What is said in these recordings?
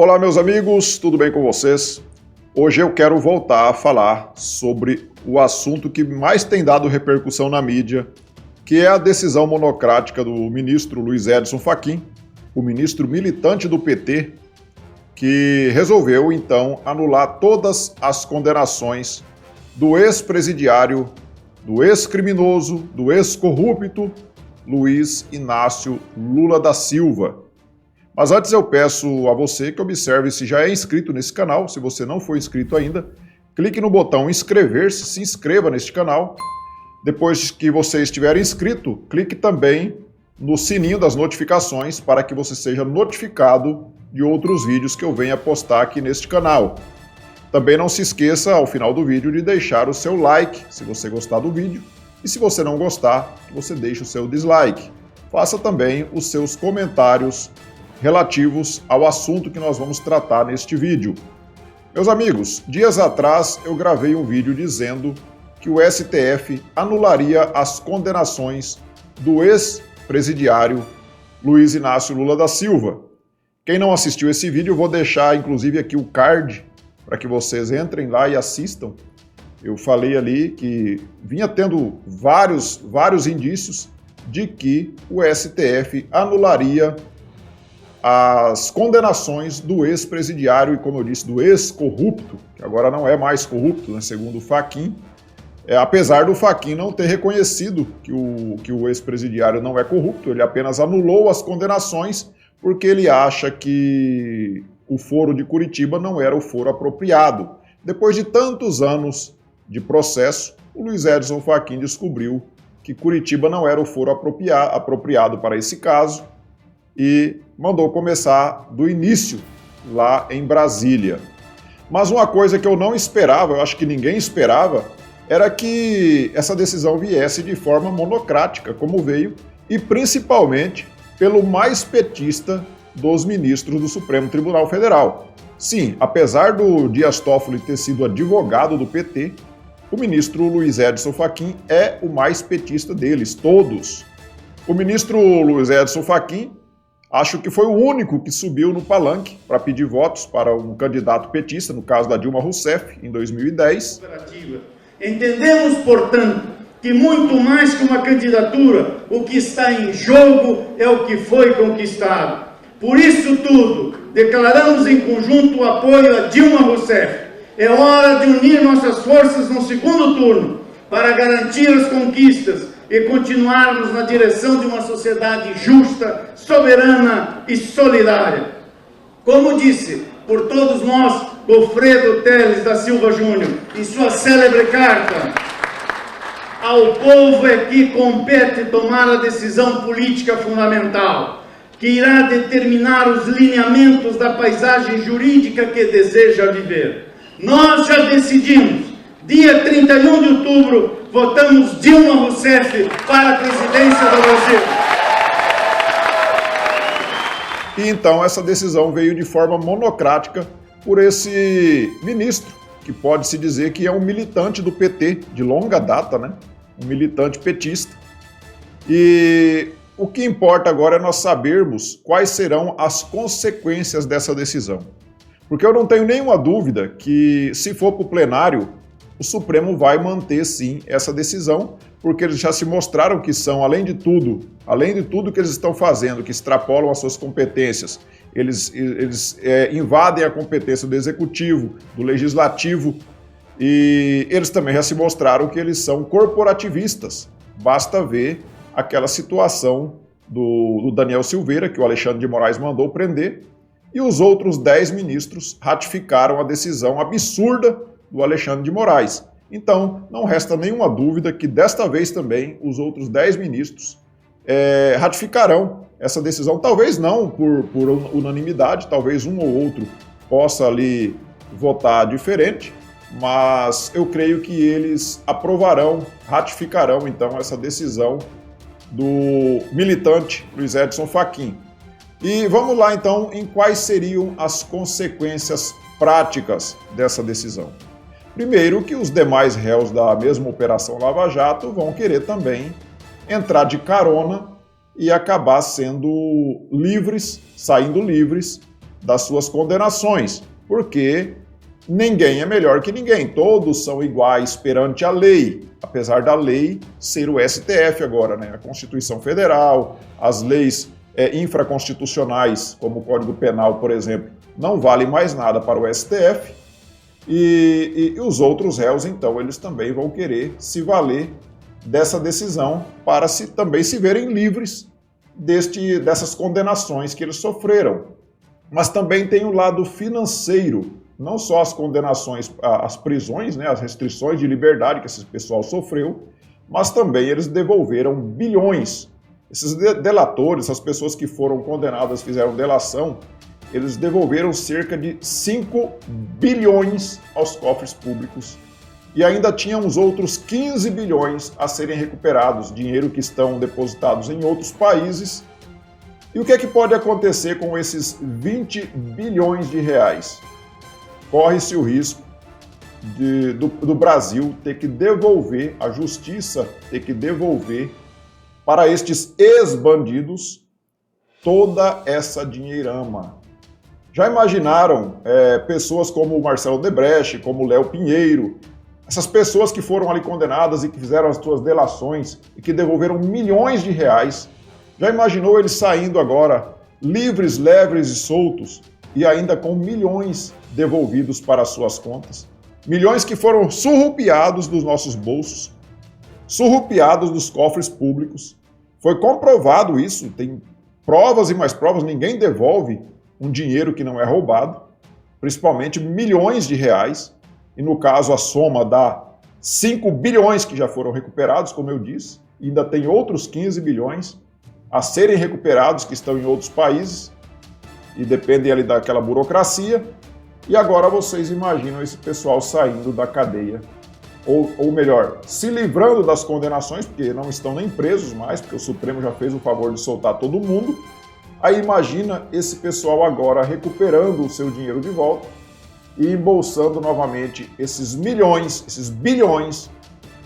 Olá, meus amigos, tudo bem com vocês? Hoje eu quero voltar a falar sobre o assunto que mais tem dado repercussão na mídia, que é a decisão monocrática do ministro Luiz Edson Fachin, o ministro militante do PT, que resolveu, então, anular todas as condenações do ex-presidiário, do ex-criminoso, do ex-corrupto Luiz Inácio Lula da Silva. Mas antes eu peço a você que observe se já é inscrito nesse canal. Se você não for inscrito ainda, clique no botão inscrever-se, se inscreva neste canal. Depois que você estiver inscrito, clique também no sininho das notificações para que você seja notificado de outros vídeos que eu venha postar aqui neste canal. Também não se esqueça, ao final do vídeo, de deixar o seu like, se você gostar do vídeo. E se você não gostar, você deixa o seu dislike. Faça também os seus comentários relativos ao assunto que nós vamos tratar neste vídeo. Meus amigos, dias atrás eu gravei um vídeo dizendo que o STF anularia as condenações do ex-presidiário Luiz Inácio Lula da Silva. Quem não assistiu esse vídeo, eu vou deixar inclusive aqui o card para que vocês entrem lá e assistam. Eu falei ali que vinha tendo vários indícios de que o STF anularia as condenações do ex-presidiário e, como eu disse, do ex-corrupto, que agora não é mais corrupto, né, segundo o Fachin, apesar do Fachin não ter reconhecido que o ex-presidiário não é corrupto, ele apenas anulou as condenações porque ele acha que o foro de Curitiba não era o foro apropriado. Depois de tantos anos de processo, o Luiz Edson Fachin descobriu que Curitiba não era o foro apropriado para esse caso e mandou começar do início lá em Brasília. Mas uma coisa que eu não esperava, eu acho que ninguém esperava, era que essa decisão viesse de forma monocrática, como veio, e principalmente pelo mais petista dos ministros do Supremo Tribunal Federal. Sim, apesar do Dias Toffoli ter sido advogado do PT, o ministro Luiz Edson Fachin é o mais petista deles, todos. O ministro Luiz Edson Fachin, acho que foi o único que subiu no palanque para pedir votos para um candidato petista, no caso da Dilma Rousseff, em 2010. Entendemos, portanto, que muito mais que uma candidatura, o que está em jogo é o que foi conquistado. Por isso tudo, declaramos em conjunto o apoio a Dilma Rousseff. É hora de unir nossas forças no segundo turno para garantir as conquistas e continuarmos na direção de uma sociedade justa, soberana e solidária. Como disse por todos nós Goffredo Teles da Silva Júnior, em sua célebre carta, ao povo é que compete tomar a decisão política fundamental, que irá determinar os lineamentos da paisagem jurídica que deseja viver. Nós já decidimos, dia 31 de outubro, votamos Dilma Rousseff para a presidência do Brasil. E então essa decisão veio de forma monocrática por esse ministro, que pode-se dizer que é um militante do PT, de longa data, né? Um militante petista. E o que importa agora é nós sabermos quais serão as consequências dessa decisão. Porque eu não tenho nenhuma dúvida que, se for para o plenário, o Supremo vai manter, sim, essa decisão, porque eles já se mostraram que são, além de tudo que eles estão fazendo, que extrapolam as suas competências, eles invadem a competência do Executivo, do Legislativo, e eles também já se mostraram que eles são corporativistas. Basta ver aquela situação do Daniel Silveira, que o Alexandre de Moraes mandou prender, e os outros 10 ministros ratificaram a decisão absurda do Alexandre de Moraes. Então, não resta nenhuma dúvida que desta vez também os outros 10 ministros ratificarão essa decisão. Talvez não por unanimidade, talvez um ou outro possa ali votar diferente, mas eu creio que eles aprovarão, ratificarão então essa decisão do militante Luiz Edson Fachin. E vamos lá então em quais seriam as consequências práticas dessa decisão. Primeiro, que os demais réus da mesma Operação Lava Jato vão querer também entrar de carona e acabar sendo livres, saindo livres das suas condenações, porque ninguém é melhor que ninguém, todos são iguais perante a lei, apesar da lei ser o STF agora, né? A Constituição Federal, as leis infraconstitucionais, como o Código Penal, por exemplo, não valem mais nada para o STF, e os outros réus, então, eles também vão querer se valer dessa decisão para também se verem livres dessas condenações que eles sofreram. Mas também tem o lado financeiro, não só as condenações, as prisões, né, as restrições de liberdade que esse pessoal sofreu, mas também eles devolveram bilhões. Esses delatores, essas pessoas que foram condenadas, fizeram delação, eles devolveram cerca de 5 bilhões aos cofres públicos e ainda tinham os outros 15 bilhões a serem recuperados, dinheiro que estão depositados em outros países. E o que é que pode acontecer com esses 20 bilhões de reais? Corre-se o risco do Brasil ter que devolver, a justiça ter que devolver para estes ex-bandidos toda essa dinheirama. Já imaginaram pessoas como o Marcelo Odebrecht, como o Léo Pinheiro, essas pessoas que foram ali condenadas e que fizeram as suas delações e que devolveram milhões de reais? Já imaginou eles saindo agora livres, leves e soltos e ainda com milhões devolvidos para as suas contas? Milhões que foram surrupiados dos nossos bolsos, surrupiados dos cofres públicos. Foi comprovado isso, tem provas e mais provas, ninguém devolve um dinheiro que não é roubado, principalmente milhões de reais, e no caso a soma dá 5 bilhões que já foram recuperados, como eu disse, e ainda tem outros 15 bilhões a serem recuperados que estão em outros países, e dependem ali daquela burocracia, e agora vocês imaginam esse pessoal saindo da cadeia, ou melhor, se livrando das condenações, porque não estão nem presos mais, porque o Supremo já fez o favor de soltar todo mundo. Aí imagina esse pessoal agora recuperando o seu dinheiro de volta e embolsando novamente esses milhões, esses bilhões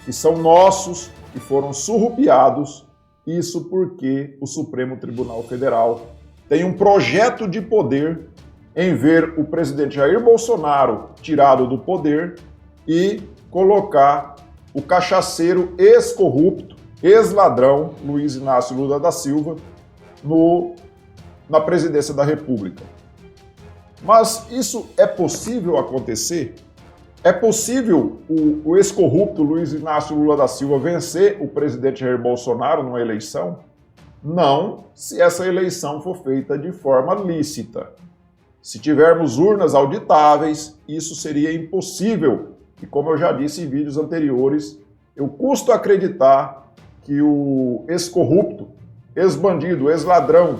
que são nossos, que foram surrupiados, isso porque o Supremo Tribunal Federal tem um projeto de poder em ver o presidente Jair Bolsonaro tirado do poder e colocar o cachaceiro ex-corrupto, ex-ladrão, Luiz Inácio Lula da Silva, na presidência da República. Mas isso é possível acontecer? É possível o ex-corrupto Luiz Inácio Lula da Silva vencer o presidente Jair Bolsonaro numa eleição? Não, se essa eleição for feita de forma lícita. Se tivermos urnas auditáveis, isso seria impossível. E como eu já disse em vídeos anteriores, eu custo acreditar que o ex-corrupto, ex-bandido, ex-ladrão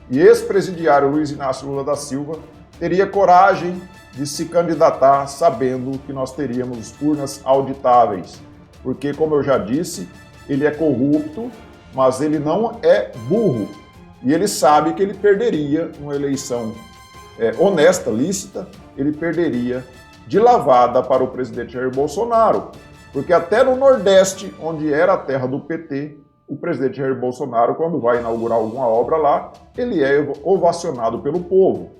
e ex-presidiário Luiz Inácio Lula da Silva teria coragem de se candidatar sabendo que nós teríamos urnas auditáveis. Porque, como eu já disse, ele é corrupto, mas ele não é burro. E ele sabe que ele perderia numa eleição honesta, lícita, ele perderia de lavada para o presidente Jair Bolsonaro. Porque até no Nordeste, onde era a terra do PT, o presidente Jair Bolsonaro, quando vai inaugurar alguma obra lá, ele é ovacionado pelo povo.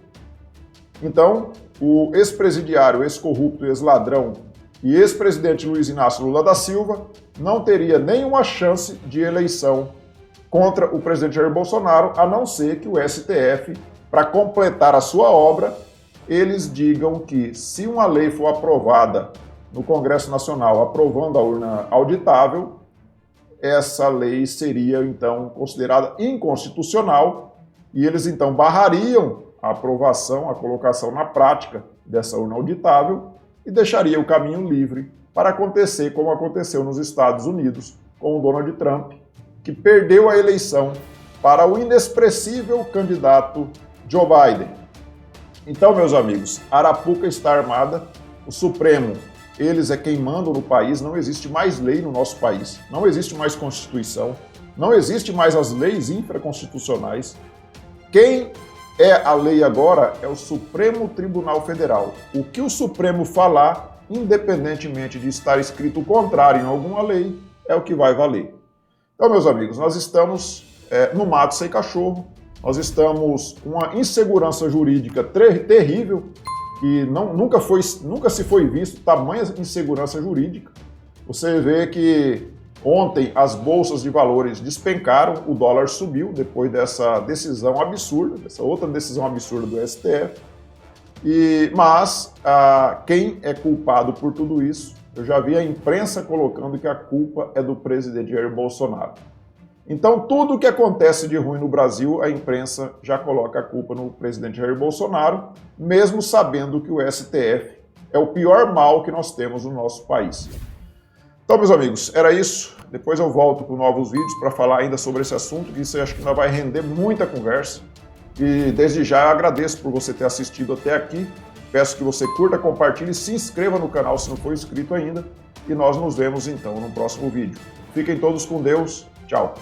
Então, o ex-presidiário, ex-corrupto, ex-ladrão e ex-presidente Luiz Inácio Lula da Silva não teria nenhuma chance de eleição contra o presidente Jair Bolsonaro, a não ser que o STF, para completar a sua obra, eles digam que se uma lei for aprovada no Congresso Nacional, aprovando a urna auditável, essa lei seria, então, considerada inconstitucional e eles, então, barrariam a aprovação, a colocação na prática dessa urna auditável e deixaria o caminho livre para acontecer como aconteceu nos Estados Unidos com o Donald Trump, que perdeu a eleição para o inexpressível candidato Joe Biden. Então, meus amigos, Arapuca está armada, o Supremo, eles é quem mandam no país, não existe mais lei no nosso país, não existe mais Constituição, não existe mais as leis infraconstitucionais. Quem é a lei agora é o Supremo Tribunal Federal. O que o Supremo falar, independentemente de estar escrito o contrário em alguma lei, é o que vai valer. Então, meus amigos, nós estamos no mato sem cachorro, Nós estamos com uma insegurança jurídica terrível, que nunca se foi visto tamanha insegurança jurídica. Você vê que ontem as bolsas de valores despencaram, o dólar subiu depois dessa decisão absurda, dessa outra decisão absurda do STF. Mas quem é culpado por tudo isso? Eu já vi a imprensa colocando que a culpa é do presidente Jair Bolsonaro. Então, tudo o que acontece de ruim no Brasil, a imprensa já coloca a culpa no presidente Jair Bolsonaro, mesmo sabendo que o STF é o pior mal que nós temos no nosso país. Então, meus amigos, era isso. Depois eu volto com novos vídeos para falar ainda sobre esse assunto, que isso eu acho que ainda vai render muita conversa. E desde já eu agradeço por você ter assistido até aqui. Peço que você curta, compartilhe e se inscreva no canal se não for inscrito ainda. E nós nos vemos então no próximo vídeo. Fiquem todos com Deus. Tchau.